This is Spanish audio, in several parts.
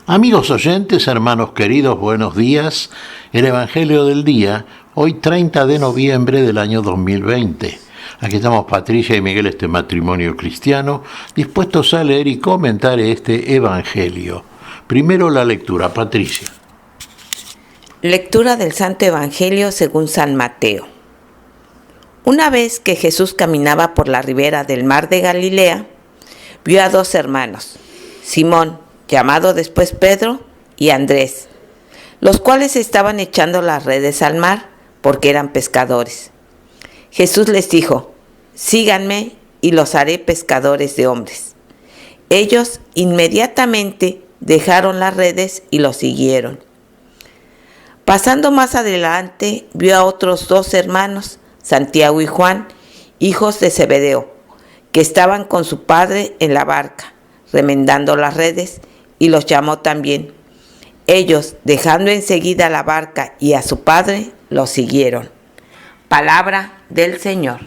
Amigos oyentes, hermanos queridos, buenos días. El Evangelio del día, hoy 30 de noviembre del año 2020. Aquí estamos Patricia y Miguel, este matrimonio cristiano, dispuestos a leer y comentar este Evangelio. Primero la lectura, Patricia. Lectura del Santo Evangelio según San Mateo. Una vez que Jesús caminaba por la ribera del mar de Galilea, vio a dos hermanos, Simón, llamado después Pedro, y Andrés, los cuales estaban echando las redes al mar porque eran pescadores. Jesús les dijo: síganme y los haré pescadores de hombres. Ellos inmediatamente dejaron las redes y los siguieron. Pasando más adelante, vio a otros dos hermanos, Santiago y Juan, hijos de Zebedeo, que estaban con su padre en la barca, remendando las redes, y los llamó también. Ellos, dejando enseguida la barca y a su padre, los siguieron. Palabra del Señor.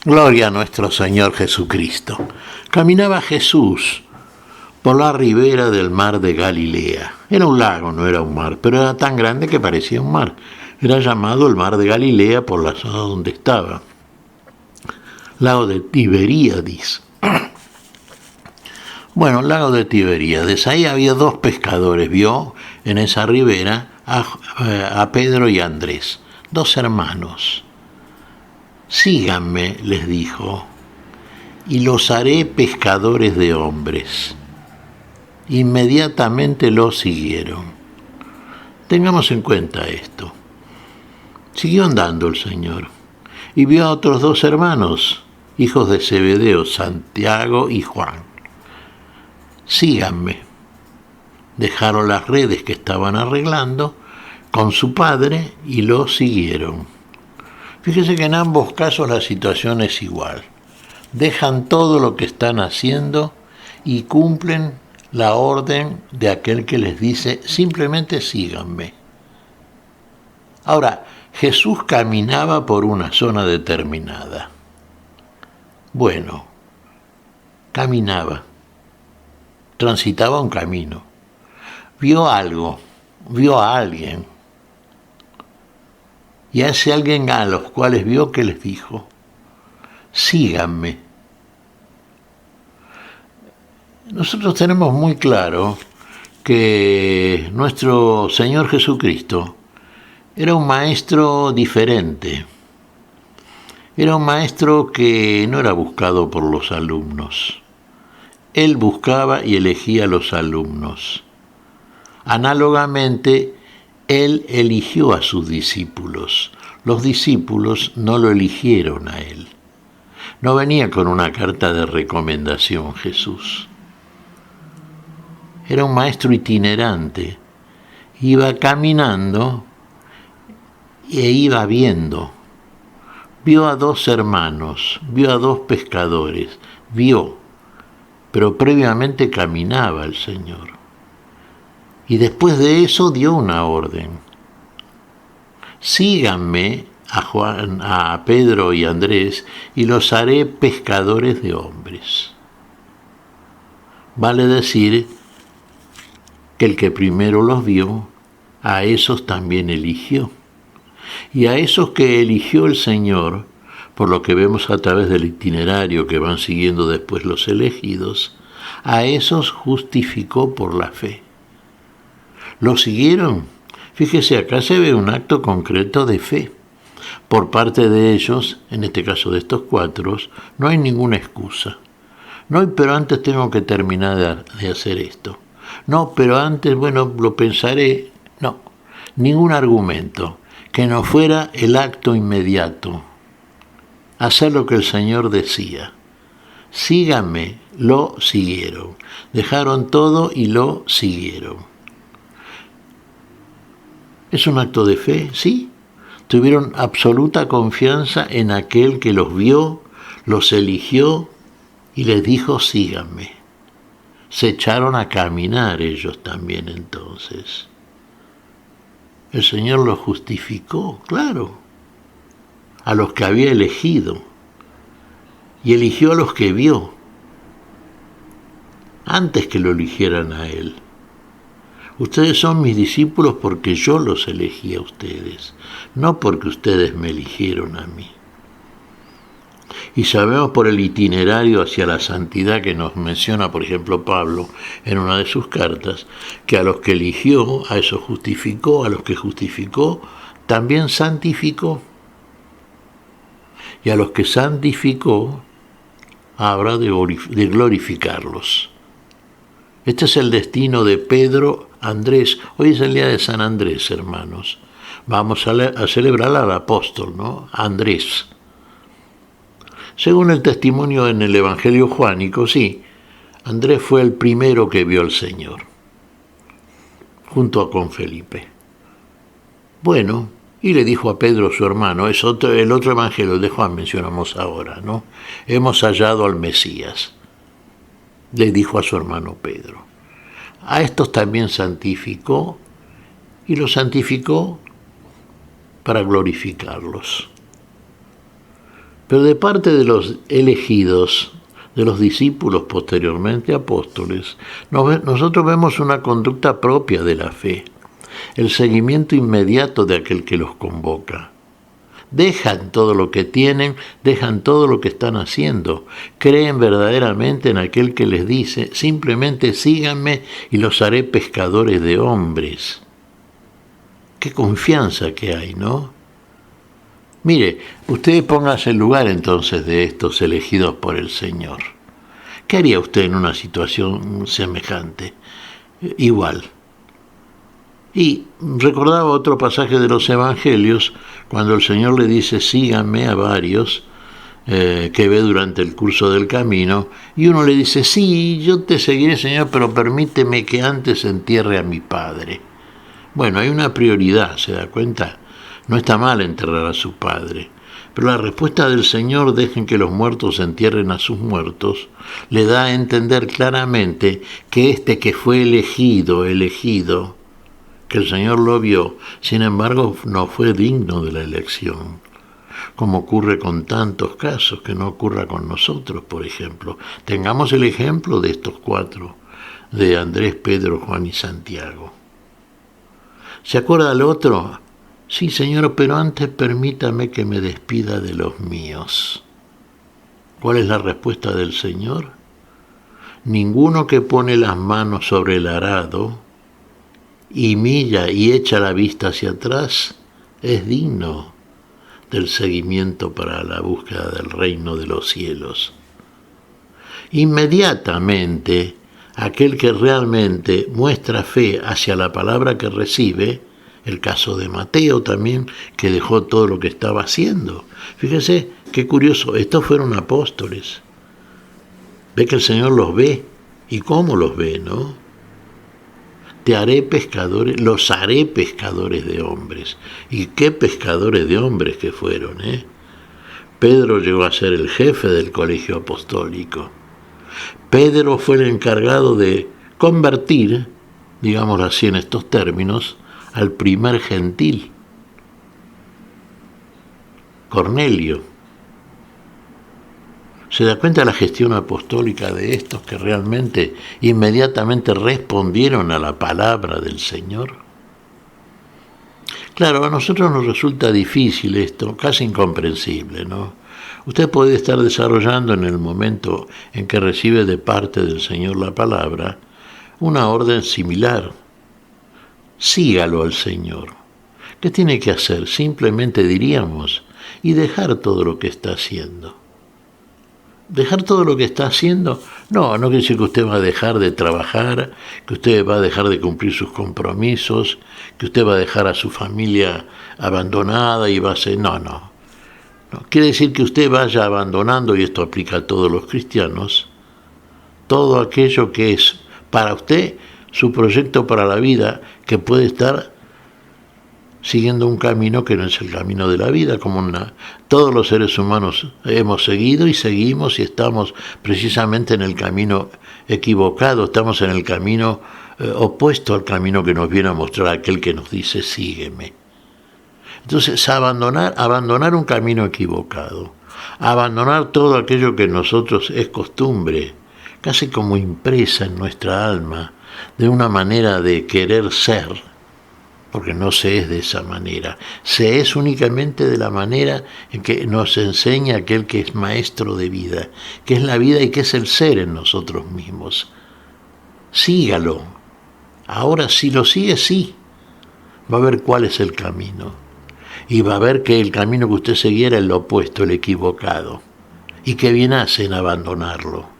Gloria a nuestro Señor Jesucristo. Caminaba Jesús por la ribera del mar de Galilea. Era un lago, no era un mar, pero era tan grande que parecía un mar. Era llamado el mar de Galilea por la zona donde estaba. Lago de Tiberíades. Bueno, el lago de Tiberíades, ahí había dos pescadores, vio en esa ribera a Pedro y Andrés, dos hermanos. Síganme, les dijo, y los haré pescadores de hombres. Inmediatamente los siguieron. Tengamos en cuenta esto. Siguió andando el Señor y vio a otros dos hermanos, hijos de Zebedeo, Santiago y Juan. Síganme. Dejaron las redes que estaban arreglando con su padre y lo siguieron. Fíjese que en ambos casos la situación es igual. Dejan todo lo que están haciendo y cumplen la orden de aquel que les dice: simplemente síganme. Ahora, Jesús caminaba por una zona determinada. Bueno, caminaba. Transitaba un camino, vio algo, vio a alguien, y a ese alguien a los cuales vio que les dijo: síganme. Nosotros tenemos muy claro que nuestro Señor Jesucristo era un maestro diferente, era un maestro que no era buscado por los alumnos. Él buscaba y elegía a los alumnos. Análogamente, Él eligió a sus discípulos. Los discípulos no lo eligieron a Él. No venía con una carta de recomendación Jesús. Era un maestro itinerante. Iba caminando e iba viendo. Vio a dos hermanos, vio a dos pescadores, pero previamente caminaba el Señor. Y después de eso dio una orden: síganme a Pedro y Andrés y los haré pescadores de hombres. Vale decir que el que primero los vio, a esos también eligió. Y a esos que eligió el Señor, por lo que vemos a través del itinerario que van siguiendo después los elegidos, a esos justificó por la fe. ¿Lo siguieron? Fíjese, acá se ve un acto concreto de fe. Por parte de ellos, en este caso de estos cuatro, no hay ninguna excusa. No, pero antes tengo que terminar de hacer esto. No, pero antes, lo pensaré. No, ningún argumento que no fuera el acto inmediato. Hacer lo que el Señor decía. Síganme, lo siguieron. Dejaron todo y lo siguieron. ¿Es un acto de fe? Sí. Tuvieron absoluta confianza en aquel que los vio, los eligió y les dijo: síganme. Se echaron a caminar ellos también entonces. El Señor los justificó, claro, a los que había elegido, y eligió a los que vio. antes que lo eligieran a él. Ustedes son mis discípulos porque yo los elegí a ustedes, no porque ustedes me eligieron a mí. Y sabemos por el itinerario hacia la santidad que nos menciona, por ejemplo, Pablo en una de sus cartas, que a los que eligió, a esos justificó, a los que justificó, también santificó. Y a los que santificó, habrá de glorificarlos. Este es el destino de Pedro, Andrés. Hoy es el día de San Andrés, hermanos. Vamos a celebrar al apóstol, ¿no? Andrés. Según el testimonio en el Evangelio juánico, sí, Andrés fue el primero que vio al Señor, junto con Felipe. Bueno, y le dijo a Pedro, su hermano, el otro Evangelio de Juan mencionamos ahora, ¿no? Hemos hallado al Mesías. Le dijo a su hermano Pedro. A estos también santificó, y los santificó para glorificarlos. Pero de parte de los elegidos, de los discípulos posteriormente apóstoles, nosotros vemos una conducta propia de la fe, el seguimiento inmediato de aquel que los convoca. Dejan todo lo que tienen, dejan todo lo que están haciendo, creen verdaderamente en aquel que les dice, simplemente síganme y los haré pescadores de hombres. Qué confianza que hay, ¿no? Mire, usted póngase en lugar entonces de estos elegidos por el Señor. ¿Qué haría usted en una situación semejante? Igual. Y recordaba otro pasaje de los Evangelios, cuando el Señor le dice, síganme a varios, que ve durante el curso del camino, y uno le dice, sí, yo te seguiré, Señor, pero permíteme que antes entierre a mi padre. Bueno, hay una prioridad, ¿se da cuenta? No está mal enterrar a su padre, pero la respuesta del Señor, dejen que los muertos entierren a sus muertos, le da a entender claramente que este que fue elegido, que el Señor lo vio, sin embargo no fue digno de la elección, como ocurre con tantos casos, que no ocurra con nosotros, por ejemplo. Tengamos el ejemplo de estos cuatro, de Andrés, Pedro, Juan y Santiago. ¿Se acuerda el otro? Sí, Señor, pero antes permítame que me despida de los míos. ¿Cuál es la respuesta del Señor? Ninguno que pone las manos sobre el arado y mira y echa la vista hacia atrás es digno del seguimiento para la búsqueda del reino de los cielos. Inmediatamente, aquel que realmente muestra fe hacia la palabra que recibe, el caso de Mateo también, que dejó todo lo que estaba haciendo. Fíjese, qué curioso, estos fueron apóstoles. Ve que el Señor los ve, y cómo los ve, ¿no? Los haré pescadores de hombres. Y qué pescadores de hombres que fueron, ¿eh? Pedro llegó a ser el jefe del colegio apostólico. Pedro fue el encargado de convertir, digámoslo así en estos términos, al primer gentil, Cornelio. ¿Se da cuenta de la gestión apostólica de estos que realmente inmediatamente respondieron a la palabra del Señor? Claro, a nosotros nos resulta difícil esto, casi incomprensible, ¿no? Usted puede estar desarrollando en el momento en que recibe de parte del Señor la palabra una orden similar. Sígalo al Señor. ¿Qué tiene que hacer? Simplemente diríamos, y dejar todo lo que está haciendo. ¿Dejar todo lo que está haciendo? No quiere decir que usted va a dejar de trabajar, que usted va a dejar de cumplir sus compromisos, que usted va a dejar a su familia abandonada y va a ser... No. Quiere decir que usted vaya abandonando, y esto aplica a todos los cristianos, todo aquello que es para usted su proyecto para la vida, que puede estar siguiendo un camino que no es el camino de la vida, como todos los seres humanos hemos seguido y seguimos y estamos precisamente en el camino equivocado, estamos en el camino opuesto al camino que nos viene a mostrar aquel que nos dice sígueme. Entonces abandonar un camino equivocado, abandonar todo aquello que nosotros es costumbre, casi como impresa en nuestra alma, de una manera de querer ser, porque no se es de esa manera, se es únicamente de la manera en que nos enseña aquel que es maestro de vida, que es la vida y que es el ser en nosotros mismos. Sígalo. Ahora si lo sigue, sí, va a ver cuál es el camino. Y va a ver que el camino que usted seguía era el opuesto, el equivocado. Y que bien hace en abandonarlo.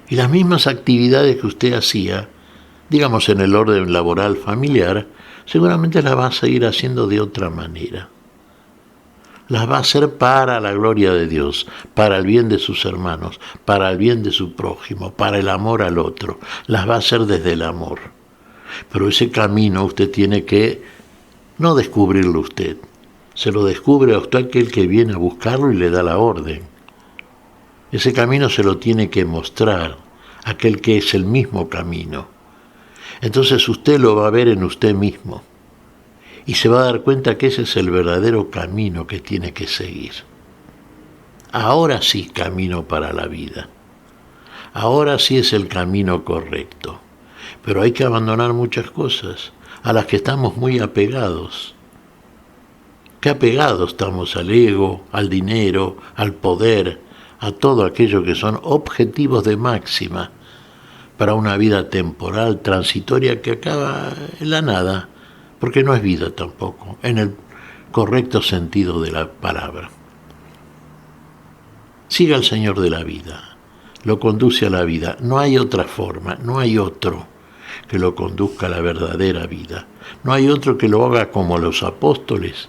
Y las mismas actividades que usted hacía, digamos en el orden laboral familiar, seguramente las va a seguir haciendo de otra manera. Las va a hacer para la gloria de Dios, para el bien de sus hermanos, para el bien de su prójimo, para el amor al otro. Las va a hacer desde el amor. Pero ese camino usted tiene que no descubrirlo usted. Se lo descubre a usted aquel que viene a buscarlo y le da la orden. Ese camino se lo tiene que mostrar aquel que es el mismo camino. Entonces usted lo va a ver en usted mismo y se va a dar cuenta que ese es el verdadero camino que tiene que seguir. Ahora sí camino para la vida. Ahora sí es el camino correcto. Pero hay que abandonar muchas cosas a las que estamos muy apegados. Qué apegados estamos al ego, al dinero, al poder, a todo aquello que son objetivos de máxima para una vida temporal, transitoria, que acaba en la nada, porque no es vida tampoco, en el correcto sentido de la palabra. Siga al Señor de la vida, lo conduce a la vida, no hay otra forma, no hay otro que lo conduzca a la verdadera vida, no hay otro que lo haga como los apóstoles,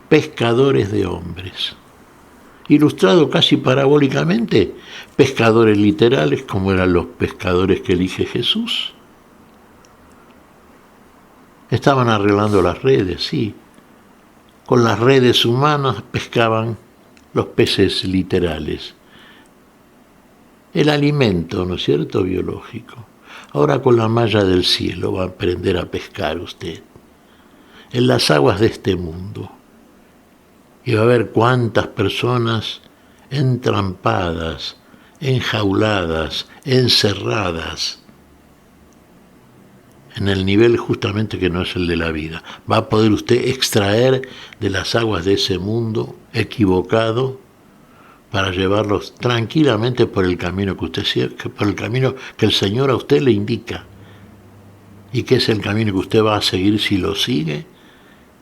pescadores de hombres. Ilustrado casi parabólicamente, pescadores literales como eran los pescadores que elige Jesús. Estaban arreglando las redes, sí. Con las redes humanas pescaban los peces literales. El alimento, ¿no es cierto?, biológico. Ahora con la malla del cielo va a aprender a pescar usted. En las aguas de este mundo. Y va a ver cuántas personas entrampadas, enjauladas, encerradas en el nivel justamente que no es el de la vida. Va a poder usted extraer de las aguas de ese mundo equivocado para llevarlos tranquilamente por el camino que usted, por el camino que el Señor a usted le indica, y que es el camino que usted va a seguir si lo sigue,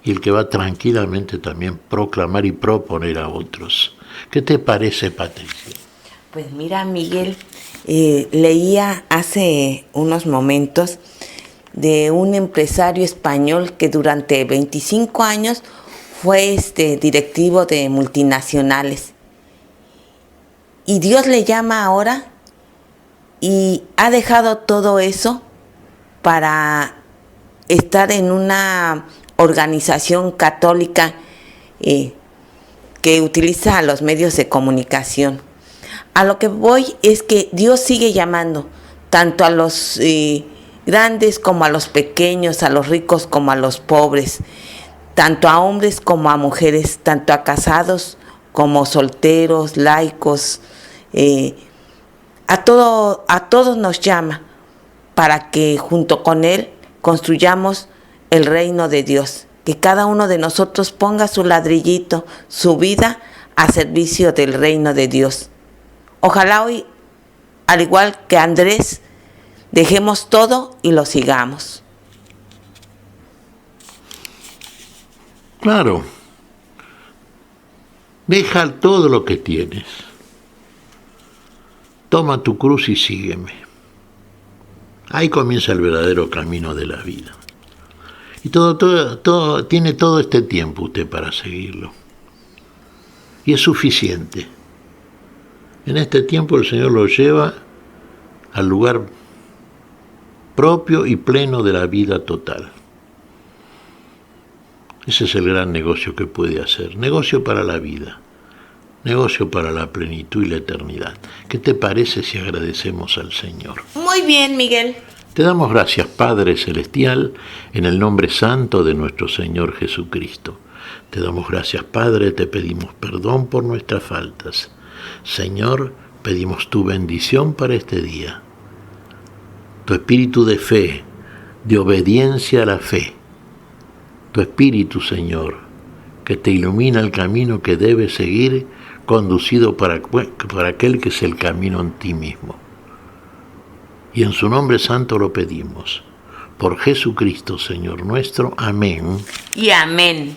y el que va tranquilamente también proclamar y proponer a otros. ¿Qué te parece, Patricia? Pues mira, Miguel, leía hace unos momentos de un empresario español que durante 25 años fue directivo de multinacionales. Y Dios le llama ahora y ha dejado todo eso para estar en una organización católica que utiliza los medios de comunicación. A lo que voy es que Dios sigue llamando tanto a los grandes como a los pequeños, a los ricos como a los pobres, tanto a hombres como a mujeres, tanto a casados como solteros, laicos, a todos nos llama para que junto con Él construyamos el reino de Dios, que cada uno de nosotros ponga su ladrillito, su vida a servicio del reino de Dios. Ojalá hoy, al igual que Andrés, dejemos todo y lo sigamos. Claro. Deja todo lo que tienes. Toma tu cruz y sígueme. Ahí comienza el verdadero camino de la vida. Y tiene todo este tiempo usted para seguirlo. Y es suficiente. En este tiempo el Señor lo lleva al lugar propio y pleno de la vida total. Ese es el gran negocio que puede hacer. Negocio para la vida. Negocio para la plenitud y la eternidad. ¿Qué te parece si agradecemos al Señor? Muy bien, Miguel. Te damos gracias, Padre Celestial, en el nombre santo de nuestro Señor Jesucristo. Te damos gracias, Padre, te pedimos perdón por nuestras faltas. Señor, pedimos tu bendición para este día, tu espíritu de fe, de obediencia a la fe, tu espíritu, Señor, que te ilumina el camino que debes seguir, conducido por aquel que es el camino en ti mismo. Y en su nombre santo lo pedimos, por Jesucristo, Señor nuestro. Amén. Y amén.